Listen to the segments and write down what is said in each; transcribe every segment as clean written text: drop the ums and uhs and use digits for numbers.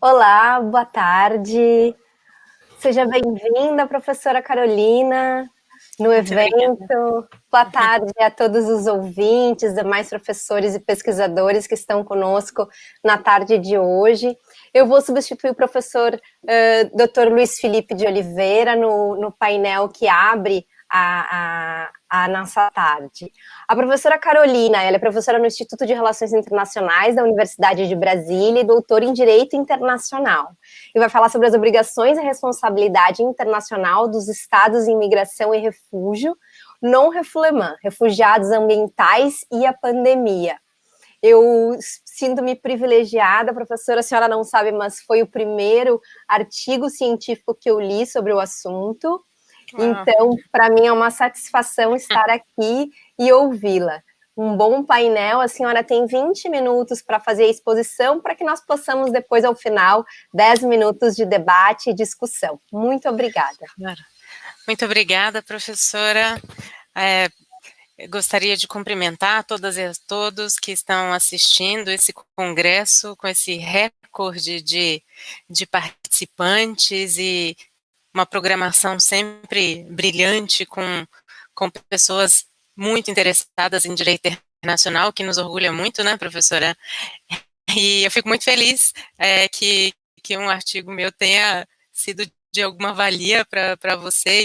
Olá, boa tarde. Seja bem-vinda, professora Carolina, no Muito obrigada. evento. Boa tarde a todos os ouvintes, demais professores e pesquisadores que estão conosco na tarde de hoje. Eu vou substituir o professor Dr. Luiz Felipe de Oliveira no painel que abre a nossa tarde. A professora Carolina, ela é professora no Instituto de Relações Internacionais da Universidade de Brasília e doutora em Direito Internacional. E vai falar sobre as obrigações e responsabilidade internacional dos Estados em migração e refúgio, non-refoulement, refugiados ambientais e a pandemia. Eu sinto-me privilegiada, professora, a senhora não sabe, mas foi o primeiro artigo científico que eu li sobre o assunto. Então, para mim é uma satisfação estar aqui e ouvi-la. Um bom painel, a senhora tem 20 minutos para fazer a exposição, para que nós possamos depois, ao final, 10 minutos de debate e discussão. Muito obrigada. Muito obrigada, professora. Gostaria de cumprimentar todas e todos que estão assistindo esse congresso com esse recorde de participantes e uma programação sempre brilhante com pessoas muito interessadas em direito internacional, que nos orgulha muito, né, professora? E eu fico muito feliz que um artigo meu tenha sido de alguma valia para você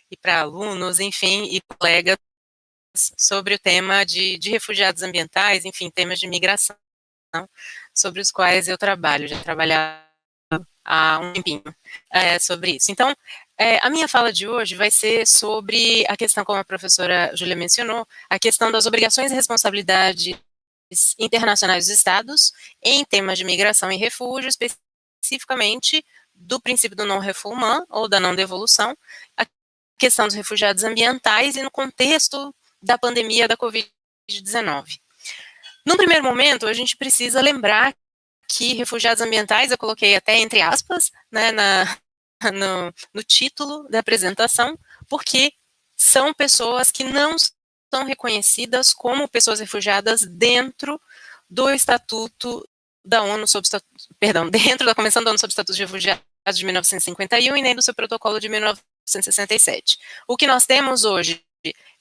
e para alunos, enfim, e colegas sobre o tema de refugiados ambientais, enfim, temas de migração, sobre os quais eu trabalho, já trabalhava há um tempinho sobre isso. Então, a minha fala de hoje vai ser sobre a questão, como a professora Júlia mencionou, a questão das obrigações e responsabilidades internacionais dos Estados em temas de migração e refúgio, especificamente do princípio do non-refoulement, ou da não-devolução, a questão dos refugiados ambientais e no contexto da pandemia da Covid-19. Num primeiro momento, a gente precisa lembrar que refugiados ambientais, eu coloquei até entre aspas, né, no título da apresentação, porque são pessoas que não são reconhecidas como pessoas refugiadas dentro do Estatuto da ONU dentro da Convenção da ONU sobre Estatutos de Refugiados de 1951 e nem do seu protocolo de 1967. O que nós temos hoje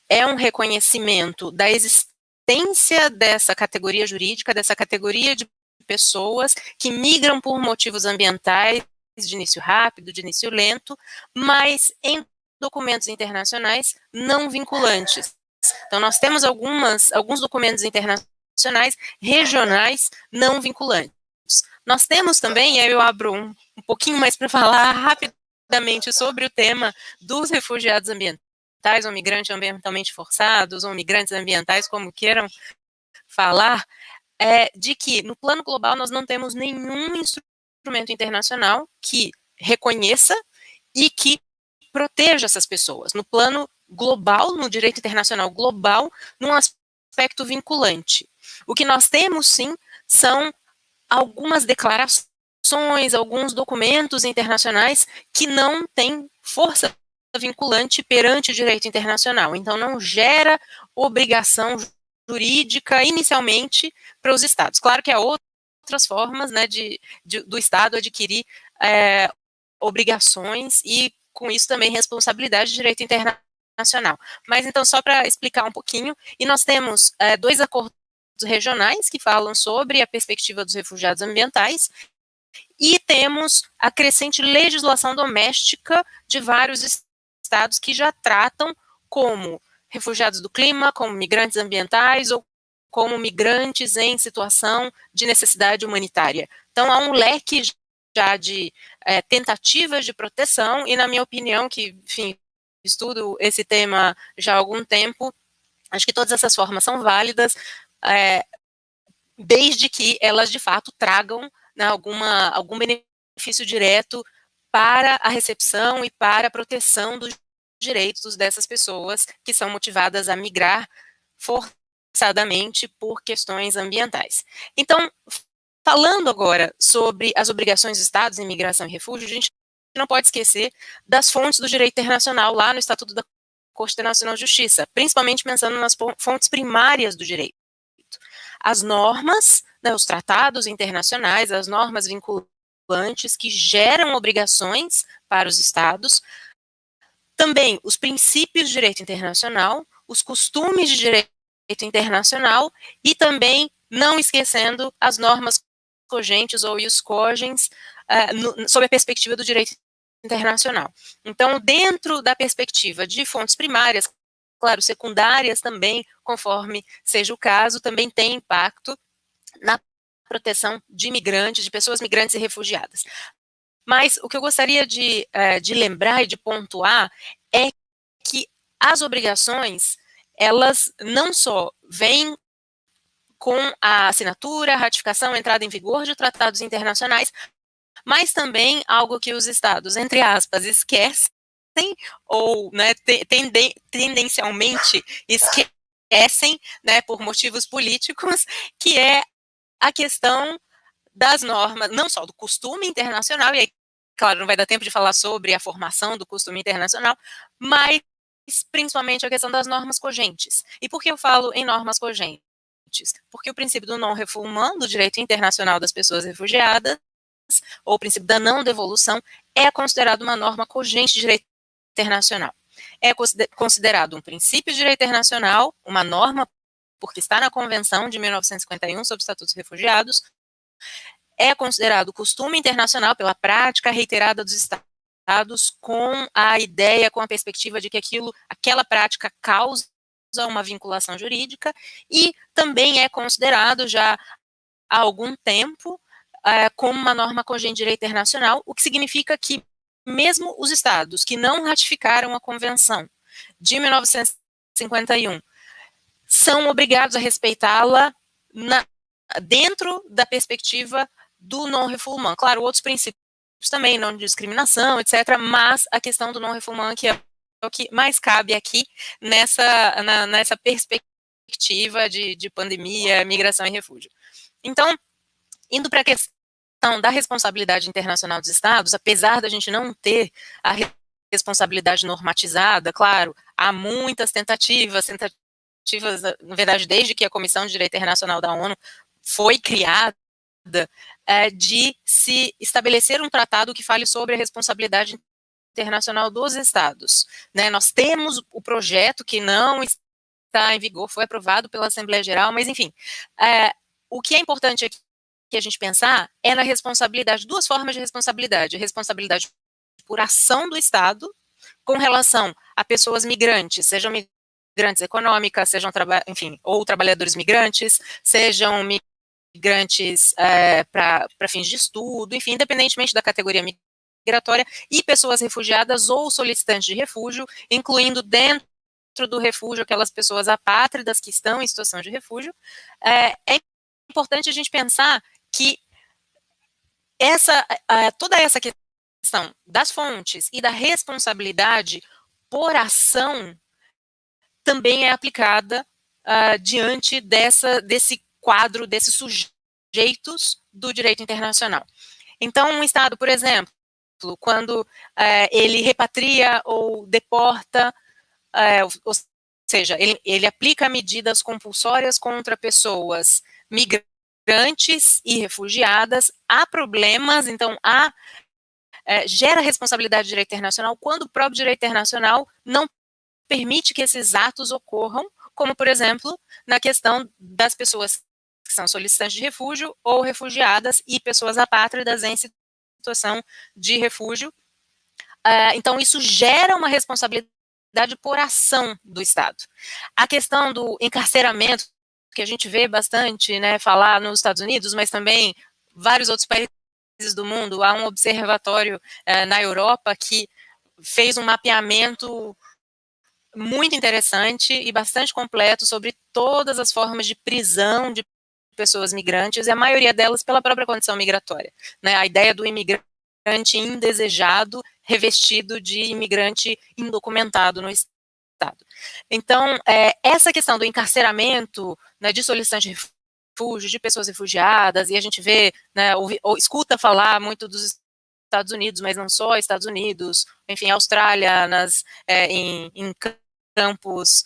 é um reconhecimento da existência dessa categoria jurídica, dessa categoria de pessoas que migram por motivos ambientais, de início rápido, de início lento, mas em documentos internacionais não vinculantes. Então, nós temos alguns documentos internacionais regionais não vinculantes. Nós temos também, e aí eu abro um pouquinho mais para falar rapidamente sobre o tema dos refugiados ambientais, ou migrantes ambientalmente forçados, ou migrantes ambientais, como queiram falar, de que no plano global nós não temos nenhum instrumento internacional que reconheça e que proteja essas pessoas. No plano global, no direito internacional global, num aspecto vinculante. O que nós temos, sim, são algumas declarações, alguns documentos internacionais que não têm força vinculante perante o direito internacional. Então, não gera obrigação jurídica inicialmente para os estados. Claro que há outras formas, né, do Estado adquirir obrigações e, com isso, também responsabilidade de direito internacional. Mas, então, só para explicar um pouquinho, e nós temos 2 acordos regionais que falam sobre a perspectiva dos refugiados ambientais, e temos a crescente legislação doméstica de vários estados que já tratam como refugiados do clima, como migrantes ambientais ou como migrantes em situação de necessidade humanitária. Então, há um leque já de tentativas de proteção e, na minha opinião, que, enfim, estudo esse tema já há algum tempo, acho que todas essas formas são válidas, desde que elas, de fato, tragam, né, algum benefício direto para a recepção e para a proteção dos direitos dessas pessoas que são motivadas a migrar forçadamente por questões ambientais. Então, falando agora sobre as obrigações dos Estados em migração e refúgio, a gente não pode esquecer das fontes do direito internacional lá no Estatuto da Corte Internacional de Justiça, principalmente pensando nas fontes primárias do direito. As normas né, os tratados internacionais, as normas vinculantes que geram obrigações para os estados, também os princípios de direito internacional, os costumes de direito internacional e também, não esquecendo, as normas cogentes ou ius cogens sob a perspectiva do direito internacional. Então, dentro da perspectiva de fontes primárias, claro, secundárias também, conforme seja o caso, também tem impacto na proteção de imigrantes, de pessoas migrantes e refugiadas. Mas o que eu gostaria de lembrar e de pontuar é que as obrigações, elas não só vêm com a assinatura, ratificação, entrada em vigor de tratados internacionais, mas também algo que os estados, entre aspas, esquecem ou, né, tendencialmente esquecem, né, por motivos políticos, que é a questão das normas, não só do costume internacional, e aí, claro, não vai dar tempo de falar sobre a formação do costume internacional, mas principalmente a questão das normas cogentes. E por que eu falo em normas cogentes? Porque o princípio do non-refoulement, do direito internacional das pessoas refugiadas, ou o princípio da não devolução, é considerado uma norma cogente de direito internacional. É considerado um princípio de direito internacional, uma norma, porque está na Convenção de 1951 sobre o Estatuto dos Refugiados, é considerado costume internacional pela prática reiterada dos estados, com a ideia, com a perspectiva de que aquela prática causa uma vinculação jurídica, e também é considerado já há algum tempo como uma norma cogente de direito internacional, o que significa que mesmo os estados que não ratificaram a Convenção de 1951 são obrigados a respeitá-la dentro da perspectiva do non-refoulement. Claro, outros princípios também, não discriminação, etc., mas a questão do non-refoulement que é o que mais cabe aqui nessa perspectiva de pandemia, migração e refúgio. Então, indo para a questão da responsabilidade internacional dos estados, apesar da gente não ter a responsabilidade normatizada, claro, há muitas tentativas, na verdade, desde que a Comissão de Direito Internacional da ONU foi criada, de se estabelecer um tratado que fale sobre a responsabilidade internacional dos estados. Né? Nós temos o projeto que não está em vigor, foi aprovado pela Assembleia Geral, mas enfim, o que é importante aqui que a gente pensar é na responsabilidade, duas formas de responsabilidade: a responsabilidade por ação do Estado com relação a pessoas migrantes, sejam migrantes econômicas, sejam, enfim, ou trabalhadores migrantes, sejam migrantes para fins de estudo, enfim, independentemente da categoria migratória, e pessoas refugiadas ou solicitantes de refúgio, incluindo dentro do refúgio aquelas pessoas apátridas que estão em situação de refúgio. É importante a gente pensar que toda essa questão das fontes e da responsabilidade por ação também é aplicada diante desse quadro, desses sujeitos do direito internacional. Então, um Estado, por exemplo, quando ele repatria ou deporta, ou seja, ele aplica medidas compulsórias contra pessoas migrantes e refugiadas, há problemas, então gera responsabilidade de direito internacional quando o próprio direito internacional não permite que esses atos ocorram, como, por exemplo, na questão das pessoas que são solicitantes de refúgio ou refugiadas e pessoas apátridas em situação de refúgio. Então, isso gera uma responsabilidade por ação do Estado. A questão do encarceramento, que a gente vê bastante, né, falar nos Estados Unidos, mas também vários outros países do mundo, há um observatório na Europa que fez um mapeamento muito interessante e bastante completo sobre todas as formas de prisão de pessoas migrantes, e a maioria delas pela própria condição migratória. Né? A ideia do imigrante indesejado revestido de imigrante indocumentado no Estado. Então, essa questão do encarceramento, né, de solicitantes de refúgio, de pessoas refugiadas, e a gente vê, né, ou escuta falar muito dos Estados Unidos, mas não só Estados Unidos, enfim, Austrália, em campos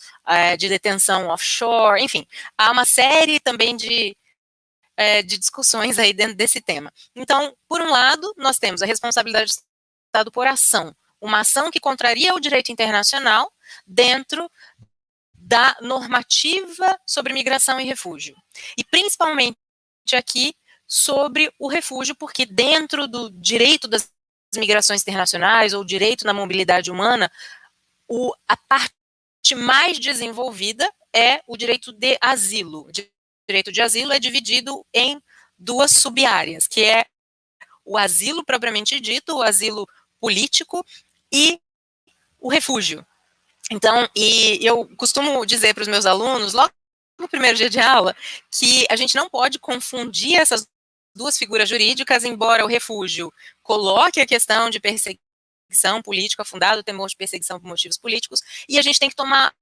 de detenção offshore, enfim, há uma série também de de discussões aí dentro desse tema. Então, por um lado, nós temos a responsabilidade do Estado por ação, uma ação que contraria o direito internacional dentro da normativa sobre migração e refúgio. E principalmente aqui sobre o refúgio, porque dentro do direito das migrações internacionais ou direito na mobilidade humana, a parte mais desenvolvida é o direito de asilo. O direito de asilo é dividido em duas sub-áreas, que é o asilo propriamente dito, o asilo político e o refúgio. Então, e eu costumo dizer para os meus alunos, logo no primeiro dia de aula, que a gente não pode confundir essas duas figuras jurídicas, embora o refúgio coloque a questão de perseguição política fundada, o temor de perseguição por motivos políticos, e a gente tem que tomar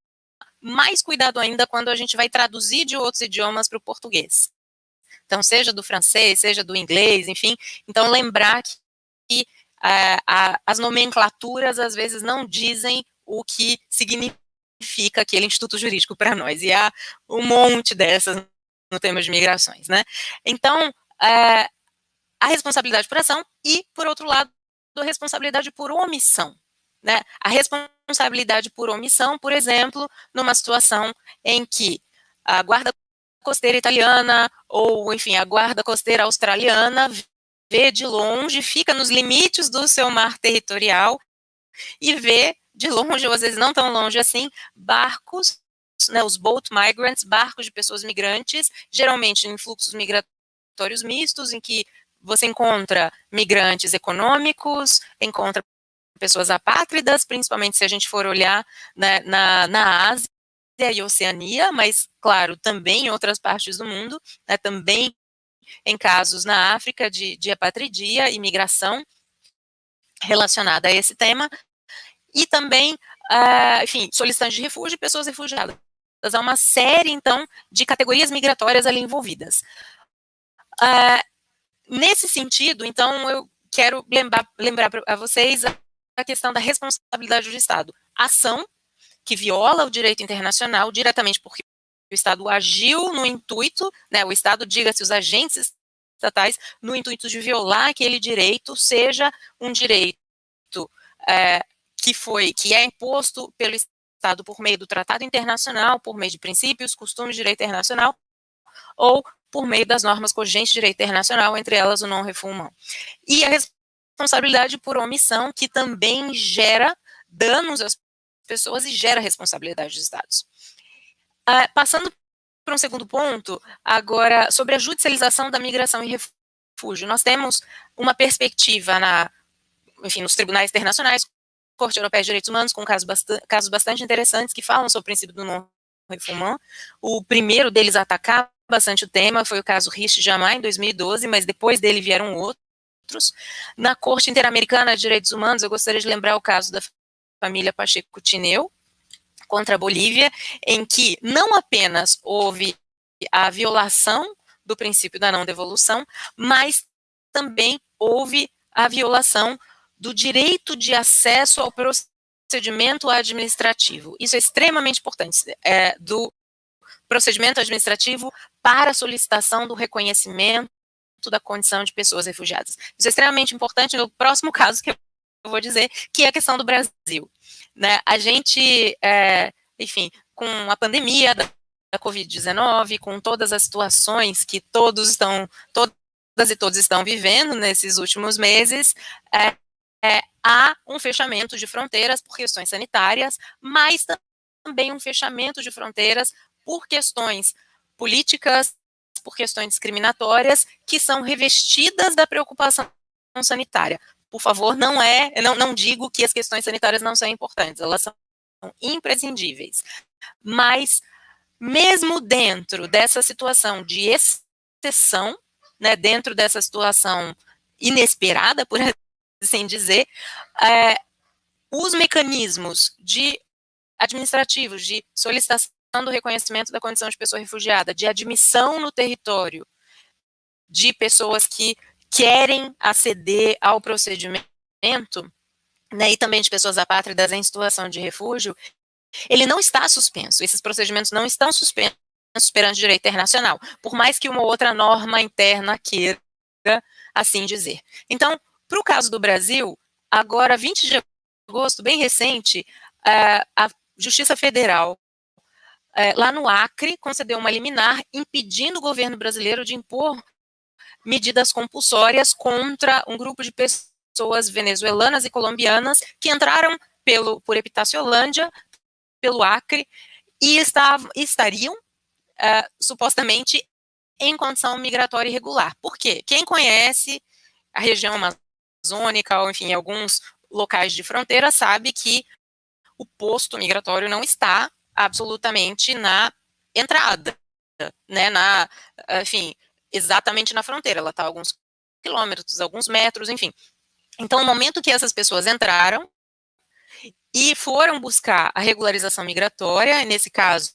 mais cuidado ainda quando a gente vai traduzir de outros idiomas para o português. Então, seja do francês, seja do inglês, enfim, então lembrar que as nomenclaturas às vezes não dizem o que significa aquele instituto jurídico para nós, e há um monte dessas no tema de migrações, né? Então, a responsabilidade por ação e, por outro lado, a responsabilidade por omissão, né? A responsabilidade por omissão, por exemplo, numa situação em que a guarda costeira italiana ou, enfim, a guarda costeira australiana vê de longe, fica nos limites do seu mar territorial e vê de longe, ou às vezes não tão longe assim, barcos, né, os boat migrants, barcos de pessoas migrantes, geralmente em fluxos migratórios mistos, em que você encontra migrantes econômicos, encontra pessoas apátridas, principalmente se a gente for olhar, né, na Ásia e Oceania, mas, claro, também em outras partes do mundo, né, também em casos na África de apatridia e migração relacionada a esse tema, e também, enfim, solicitantes de refúgio e pessoas refugiadas. Há uma série, então, de categorias migratórias ali envolvidas. Nesse sentido, então, eu quero lembrar a vocês a questão da responsabilidade do Estado. Ação que viola o direito internacional diretamente porque o Estado agiu no intuito, né, o Estado, diga-se os agentes estatais, no intuito de violar aquele direito, seja um direito que é imposto pelo Estado por meio do tratado internacional, por meio de princípios, costumes de direito internacional, ou por meio das normas cogentes de direito internacional, entre elas o non-refoulement. E a responsabilidade por omissão, que também gera danos às pessoas e gera responsabilidade dos Estados. Passando para um segundo ponto, agora, sobre a judicialização da migração e refúgio. Nós temos uma perspectiva nos tribunais internacionais, Corte Europeia de Direitos Humanos, com casos bastante interessantes que falam sobre o princípio do non-refoulement. O primeiro deles a atacar bastante o tema foi o caso Rich-Jammeh, em 2012, mas depois dele vieram outros. Na Corte Interamericana de Direitos Humanos, eu gostaria de lembrar o caso da família Pacheco Tineo contra a Bolívia, em que não apenas houve a violação do princípio da não devolução, mas também houve a violação do direito de acesso ao procedimento administrativo. Isso é extremamente importante, do procedimento administrativo para a solicitação do reconhecimento da condição de pessoas refugiadas. Isso é extremamente importante no próximo caso que eu vou dizer, que é a questão do Brasil. Né? A gente, enfim, com a pandemia da Covid-19, com todas as situações que todas e todos estão vivendo nesses últimos meses, há um fechamento de fronteiras por questões sanitárias, mas também um fechamento de fronteiras por questões políticas, por questões discriminatórias, que são revestidas da preocupação sanitária. Por favor, não digo que as questões sanitárias não são importantes, elas são imprescindíveis. Mas, mesmo dentro dessa situação de exceção, né, dentro dessa situação inesperada, por assim dizer, os mecanismos administrativos de solicitação do reconhecimento da condição de pessoa refugiada, de admissão no território de pessoas que querem aceder ao procedimento, né, e também de pessoas apátridas em situação de refúgio, ele não está suspenso, esses procedimentos não estão suspensos perante o direito internacional, por mais que uma outra norma interna queira assim dizer. Então, para o caso do Brasil, agora, 20 de agosto, bem recente, a Justiça Federal, lá no Acre, concedeu uma liminar impedindo o governo brasileiro de impor medidas compulsórias contra um grupo de pessoas venezuelanas e colombianas que entraram por Epitaciolândia, pelo Acre, e estariam supostamente em condição migratória irregular. Por quê? Quem conhece a região amazônica, ou enfim, alguns locais de fronteira, sabe que o posto migratório não está absolutamente na entrada, né, enfim, exatamente na fronteira, ela está a alguns quilômetros, alguns metros, enfim. Então, no momento que essas pessoas entraram e foram buscar a regularização migratória, nesse caso,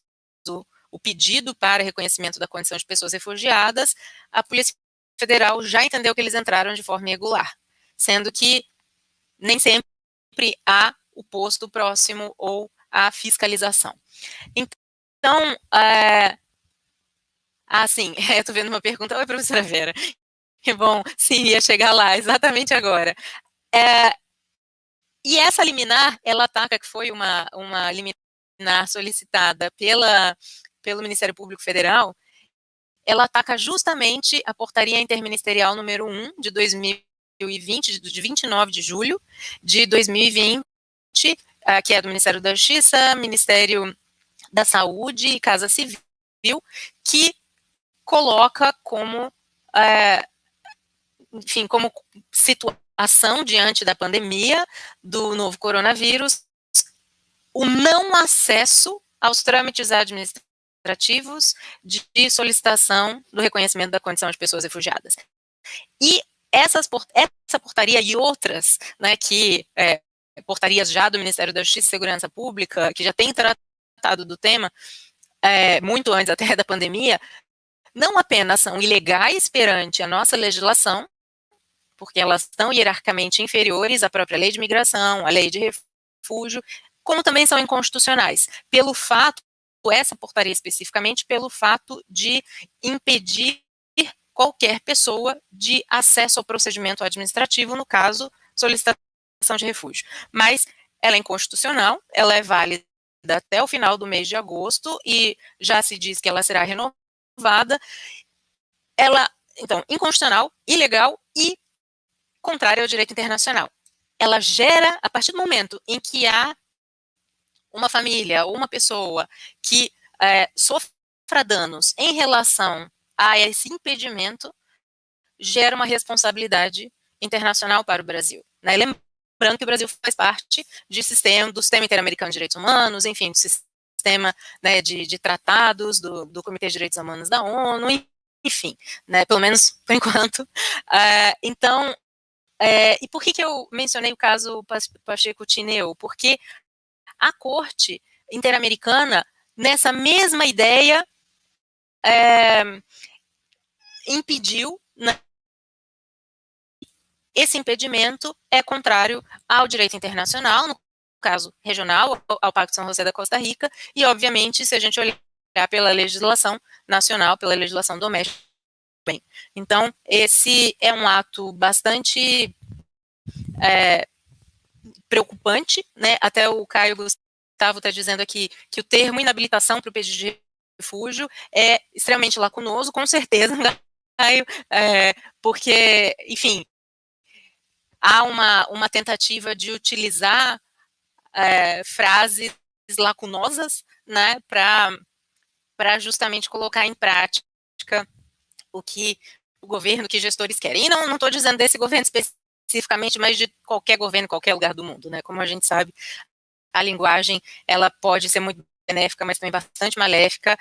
o pedido para reconhecimento da condição de pessoas refugiadas, a Polícia Federal já entendeu que eles entraram de forma irregular, sendo que nem sempre há o posto próximo ou a fiscalização. Então, sim, eu estou vendo uma pergunta. Oi, professora Vera. Que bom, sim, ia chegar lá, exatamente agora. E essa liminar, ela ataca, que foi uma liminar solicitada pelo Ministério Público Federal, ela ataca justamente a portaria interministerial número 1 de 2020, de 29 de julho de 2020, que é do Ministério da Justiça, Ministério da Saúde e Casa Civil, que coloca como, enfim, como situação diante da pandemia do novo coronavírus, o não acesso aos trâmites administrativos de solicitação do reconhecimento da condição de pessoas refugiadas. E essa portaria e outras, né, portarias já do Ministério da Justiça e Segurança Pública, que já tem tratado do tema, muito antes até da pandemia, não apenas são ilegais perante a nossa legislação, porque elas estão hierarquicamente inferiores à própria lei de migração, à lei de refúgio, como também são inconstitucionais, pelo fato, essa portaria especificamente, pelo fato de impedir qualquer pessoa de acesso ao procedimento administrativo, no caso, solicitação de refúgio. Mas ela é inconstitucional, ela é válida até o final do mês de agosto, e já se diz que ela será renovada. Ela, então, inconstitucional, ilegal e contrária ao direito internacional. Ela gera, a partir do momento em que há uma família ou uma pessoa que sofra danos em relação a esse impedimento, gera uma responsabilidade internacional para o Brasil. Né? Lembrando que o Brasil faz parte do sistema interamericano de direitos humanos, enfim, do sistema, né, de tratados do Comitê de Direitos Humanos da ONU, enfim, né, pelo menos por enquanto. Então, e por que eu mencionei o caso Pacheco-Tineo? Porque a Corte Interamericana, nessa mesma ideia, impediu, né, esse impedimento é contrário ao direito internacional, no caso regional, ao Pacto de São José da Costa Rica, e obviamente, se a gente olhar pela legislação nacional, pela legislação doméstica, bem. Então, esse é um ato bastante preocupante, né? Até o Caio Gustavo está dizendo aqui que o termo inabilitação para o pedido de refúgio é extremamente lacunoso, com certeza, Caio, porque, enfim, há uma tentativa de utilizar frases lacunosas, né, para justamente colocar em prática o que o governo, que gestores querem. E não estou dizendo desse governo especificamente, mas de qualquer governo, em qualquer lugar do mundo, né? Como a gente sabe, a linguagem, ela pode ser muito benéfica, mas também bastante maléfica,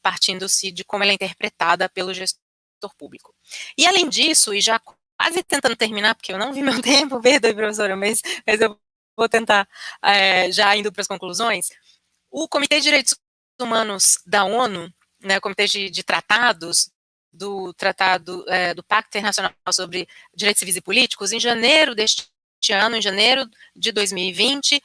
partindo-se de como ela é interpretada pelo gestor público. E além disso, e já quase tentando terminar, porque eu não vi meu tempo, perdoe, professora, mas eu vou tentar, já indo para as conclusões, o Comitê de Direitos Humanos da ONU, né, o Comitê de Tratados, do Tratado do Pacto Internacional sobre Direitos Civis e Políticos, em janeiro deste ano, em janeiro de 2020,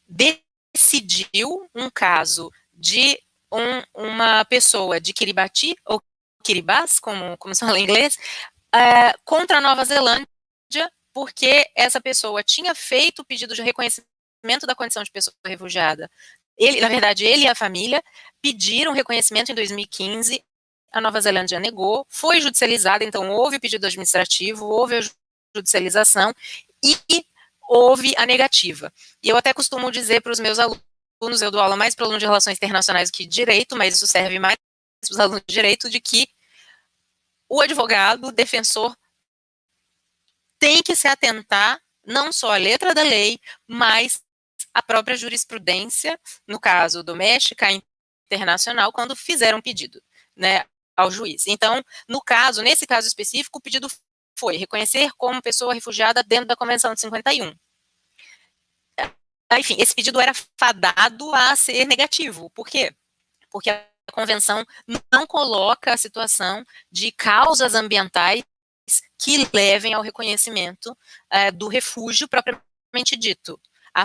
decidiu um caso de uma pessoa de Kiribati, ou Kiribati, como se fala em inglês, contra a Nova Zelândia, porque essa pessoa tinha feito o pedido de reconhecimento da condição de pessoa refugiada. Na verdade, ele e a família pediram reconhecimento em 2015, a Nova Zelândia negou, foi judicializada, então houve o pedido administrativo, houve a judicialização e houve a negativa. E eu até costumo dizer para os meus alunos, eu dou aula mais para alunos de relações internacionais do que direito, mas isso serve mais para os alunos de direito, de que o advogado, o defensor, tem que se atentar não só à letra da lei, mas à própria jurisprudência, no caso doméstica, internacional, quando fizeram um pedido, né, ao juiz. Então, nesse caso específico, o pedido foi reconhecer como pessoa refugiada dentro da Convenção de 51. Enfim, esse pedido era fadado a ser negativo. Por quê? Porque a Convenção não coloca a situação de causas ambientais que levem ao reconhecimento do refúgio propriamente dito. Há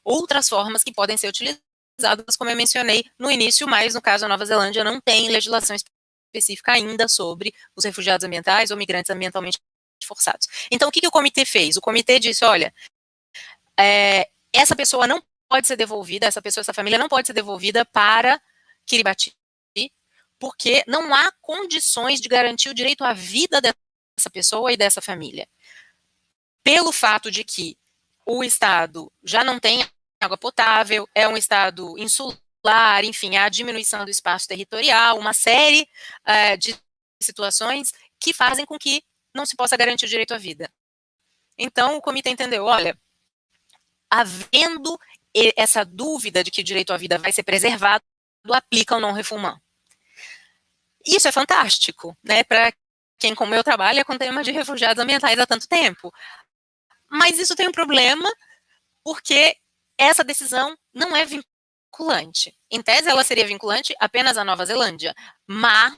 outras formas que podem ser utilizadas, como eu mencionei no início, mas no caso da Nova Zelândia não tem legislação específica ainda sobre os refugiados ambientais ou migrantes ambientalmente forçados. Então, o que o comitê fez? O comitê disse, olha, essa pessoa não pode ser devolvida, essa família não pode ser devolvida para Kiribati, porque não há condições de garantir o direito à vida dessa pessoa e dessa família. Pelo fato de que o estado já não tem água potável, é um estado insular, enfim, há diminuição do espaço territorial, uma série de situações que fazem com que não se possa garantir o direito à vida. Então, o comitê entendeu, olha, havendo essa dúvida de que o direito à vida vai ser preservado, aplica o non-refoulement. Isso é fantástico, né, para quem, como eu, trabalha com temas de refugiados ambientais há tanto tempo. Mas isso tem um problema, porque essa decisão não é vinculante. Em tese, ela seria vinculante apenas à Nova Zelândia, mas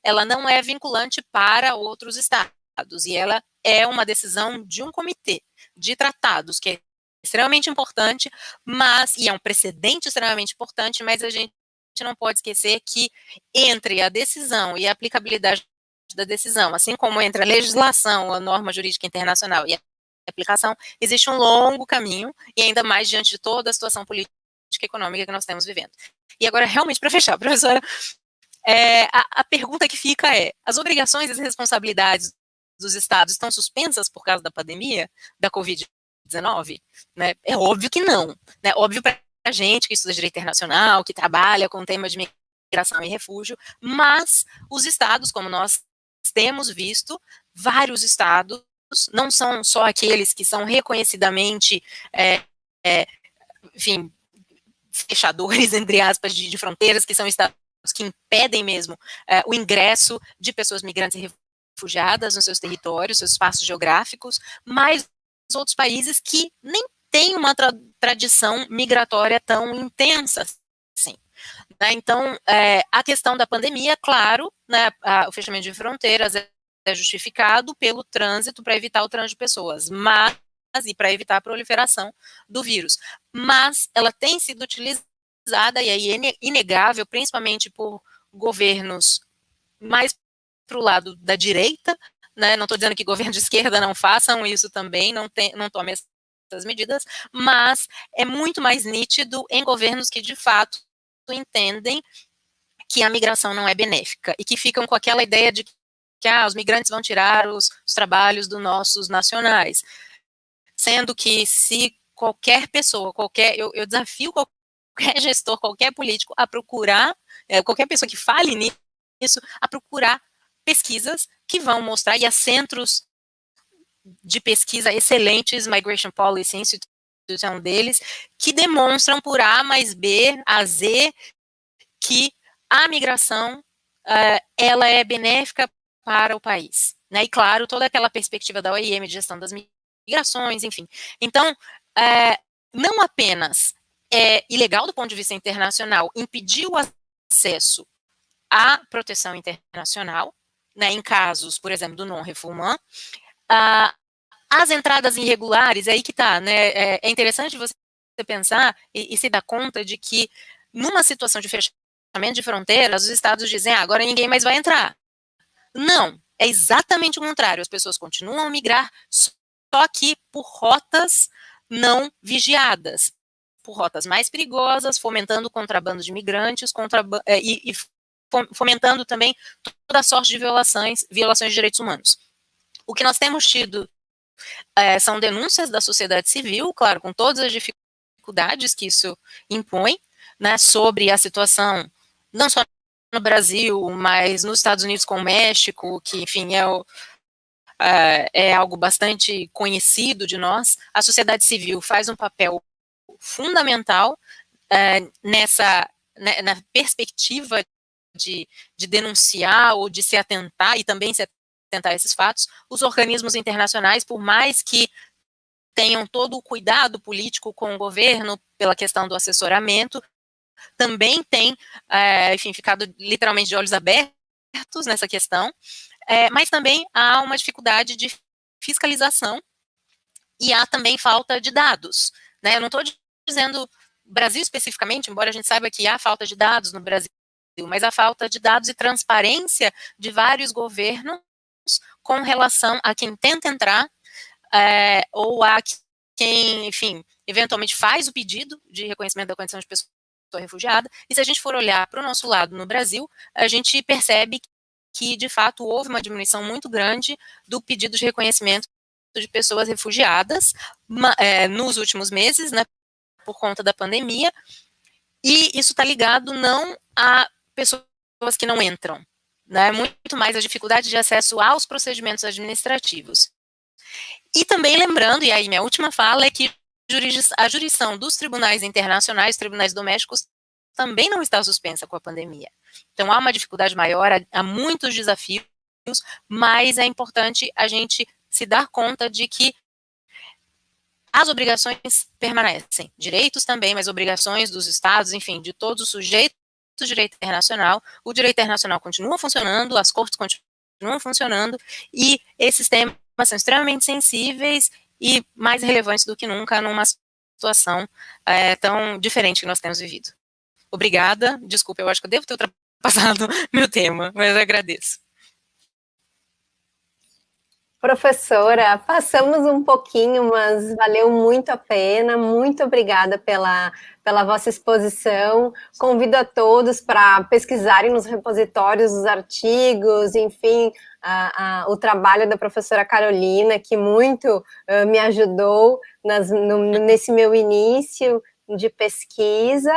ela não é vinculante para outros estados, e ela é uma decisão de um comitê de tratados, que é extremamente importante, e é um precedente extremamente importante, mas a gente não pode esquecer que entre a decisão e a aplicabilidade da decisão, assim como entre a legislação, a norma jurídica internacional e a aplicação, existe um longo caminho, e ainda mais diante de toda a situação política e econômica que nós estamos vivendo. E agora, realmente, para fechar, professora, a pergunta que fica é, as obrigações e as responsabilidades dos estados estão suspensas por causa da pandemia, da Covid-19? Né? É óbvio que não. Né? Óbvio para a gente que estuda direito internacional, que trabalha com temas de migração e refúgio, mas os estados, como nós temos visto, vários estados, não são só aqueles que são reconhecidamente, enfim, fechadores, entre aspas, de fronteiras, que são estados que impedem mesmo o ingresso de pessoas migrantes e refugiadas nos seus territórios, seus espaços geográficos, mas outros países que nem têm uma tradição migratória tão intensa assim. Né? Então, a questão da pandemia, claro, né, o fechamento de fronteiras é justificado pelo trânsito, para evitar o trânsito de pessoas, e para evitar a proliferação do vírus. Mas ela tem sido utilizada, e aí é inegável, principalmente por governos mais para o lado da direita, né? Não estou dizendo que governos de esquerda não façam isso também, não tomem essas medidas, mas é muito mais nítido em governos que, de fato, entendem que a migração não é benéfica, e que ficam com aquela ideia de que os migrantes vão tirar os trabalhos dos nossos nacionais. Sendo que se qualquer pessoa, eu desafio qualquer gestor, qualquer político a procurar, qualquer pessoa que fale nisso, a procurar pesquisas que vão mostrar, e há centros de pesquisa excelentes, Migration Policy Institute é um deles, que demonstram por A mais B a Z que a migração ela é benéfica para o país. Né? E, claro, toda aquela perspectiva da OIM de gestão das migrações, enfim. Então, não apenas é ilegal do ponto de vista internacional impedir o acesso à proteção internacional, né, em casos, por exemplo, do non-refoulement, as entradas irregulares, é aí que está, né, é interessante você pensar e se dar conta de que numa situação de fechamento de fronteiras, os estados dizem, agora ninguém mais vai entrar. Não, é exatamente o contrário, as pessoas continuam a migrar, só que por rotas não vigiadas, por rotas mais perigosas, fomentando o contrabando de imigrantes, e fomentando também toda sorte de violações de direitos humanos. O que nós temos tido são denúncias da sociedade civil, claro, com todas as dificuldades que isso impõe, né, sobre a situação, não só no Brasil, mas nos Estados Unidos com o México, que, enfim, é algo bastante conhecido de nós. A sociedade civil faz um papel fundamental na perspectiva de denunciar ou de se atentar, e também se atentar a esses fatos. Os organismos internacionais, por mais que tenham todo o cuidado político com o governo pela questão do assessoramento, também têm, enfim, ficado literalmente de olhos abertos nessa questão, mas também há uma dificuldade de fiscalização e há também falta de dados, né? Eu não estou dizendo Brasil especificamente, embora a gente saiba que há falta de dados no Brasil, mas há falta de dados e transparência de vários governos com relação a quem tenta entrar ou a quem, enfim, eventualmente faz o pedido de reconhecimento da condição de pessoa refugiada. E se a gente for olhar para o nosso lado no Brasil, a gente percebe que, de fato, houve uma diminuição muito grande do pedido de reconhecimento de pessoas refugiadas nos últimos meses, né, por conta da pandemia, e isso está ligado não a pessoas que não entram, né, muito mais a dificuldade de acesso aos procedimentos administrativos. E também lembrando, e aí minha última fala, é que a jurisdição dos tribunais internacionais, tribunais domésticos, também não está suspensa com a pandemia. Então há uma dificuldade maior, há muitos desafios, mas é importante a gente se dar conta de que as obrigações permanecem, direitos também, mas obrigações dos estados, enfim, de todos os sujeitos do direito internacional. O direito internacional continua funcionando, as cortes continuam funcionando, e esses temas são extremamente sensíveis e mais relevantes do que nunca numa situação tão diferente que nós temos vivido. Obrigada, desculpa, eu acho que eu devo ter ultrapassado meu tema, mas eu agradeço. Professora, passamos um pouquinho, mas valeu muito a pena. Muito obrigada pela vossa exposição. Convido a todos para pesquisarem nos repositórios os artigos, enfim, o trabalho da professora Carolina, que muito me ajudou nesse meu início de pesquisa.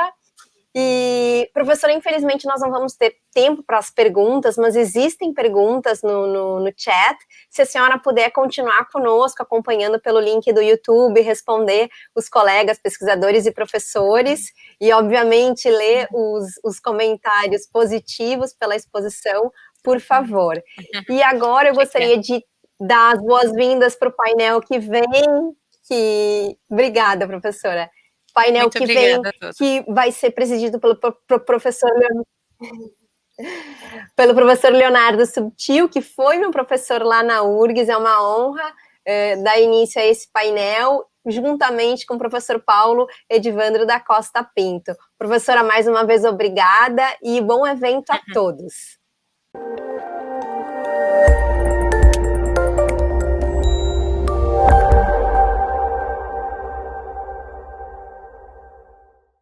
E, professora, infelizmente nós não vamos ter tempo para as perguntas, mas existem perguntas no chat. Se a senhora puder continuar conosco, acompanhando pelo link do YouTube, responder os colegas pesquisadores e professores, e, obviamente, ler os comentários positivos pela exposição, por favor. E agora eu gostaria de dar as boas-vindas para o painel que vem. Obrigada, professora. Painel muito que vem, que vai ser presidido pelo professor Leonardo Subtil, que foi meu professor lá na URGS. É uma honra dar início a esse painel, juntamente com o professor Paulo Edivandro da Costa Pinto. Professora, mais uma vez, obrigada e bom evento a todos.